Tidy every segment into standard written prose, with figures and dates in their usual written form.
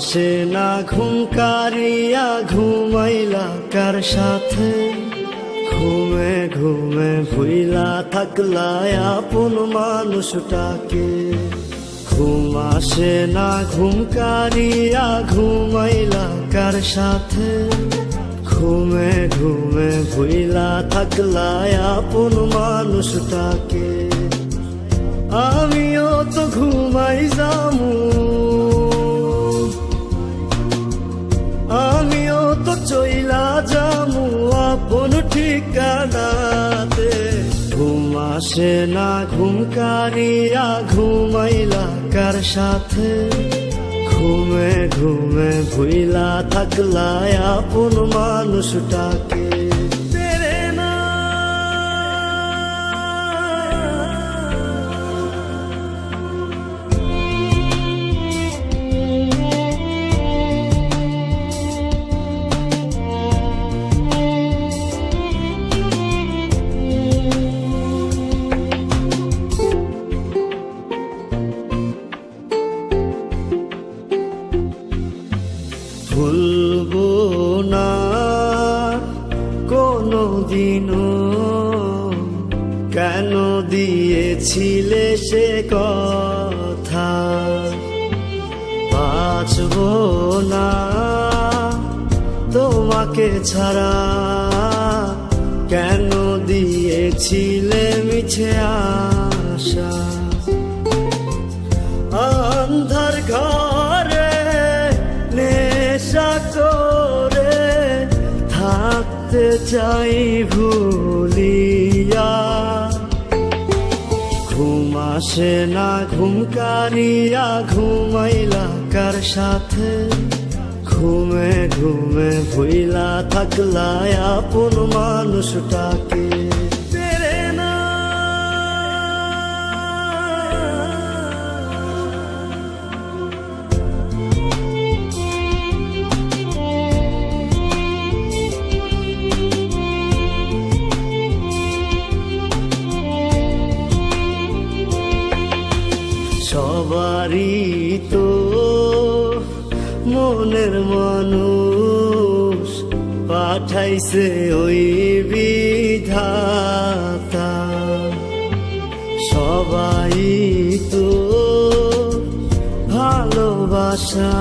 আসে না ঘুম কারিয়া ঘুমাইলা কার সাথে ঘুমে ঘুমে ভুইলা থাকলা আপন মানুষটাকে ঘুম আসে না ঘুম কারিয়া ঘুমাইলা কার সাথে ঘুমে ঘুমে ভুইলা থাকলা আপন মানুষটাকে আমিও তো ঘুমাই যামু আমিও তো চইলা যামু আপন ঠিকানাতে ঘুম আসে না ঘুম কারিয়া ঘুমাইলা কার সাথে ঘুমে ঘুমে ভুইলা থাকলা আপন মানুষটাকে ভুলবো না কোনদিনও কেন দিয়েছিলে সে কথা বাঁচবো না তোমাকে ছাড়া কেন দিয়েছিলে মিছে আশা আন্ধার ঘরে নেশা করে থাকতে চাই ভুলিয়া ঘুম আসে না ঘুম কারিয়া ঘুমাইলা কার সাথে ঘুমে ঘুমে ভুইলা থাকলা আপন মানুষটাকে সবারই তো মনের মানুষ পাঠাইছে ওই বিধাতা সবাই তো ভালোবাসা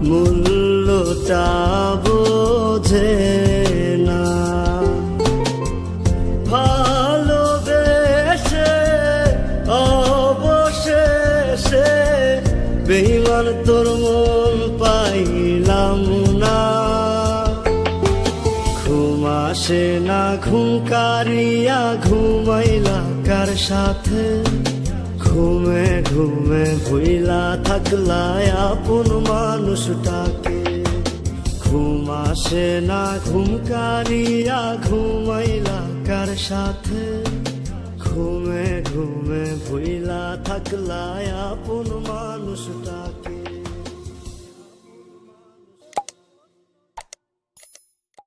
মূল্যটা বোঝে না বেঈমান তোর মন পাইলাম না ঘুম আসে না ঘুম কারিয়া ঘুমাইলা কার সাথে ঘুমে ঘুমে ভুইলা থাকলা আপন মানুষটাকে ঘুম আসে না ঘুম কারিয়া ঘুমাইলা কার সাথে ঘুমে ঘুমে ভুইলা থাকলা আপন মানুষটাকে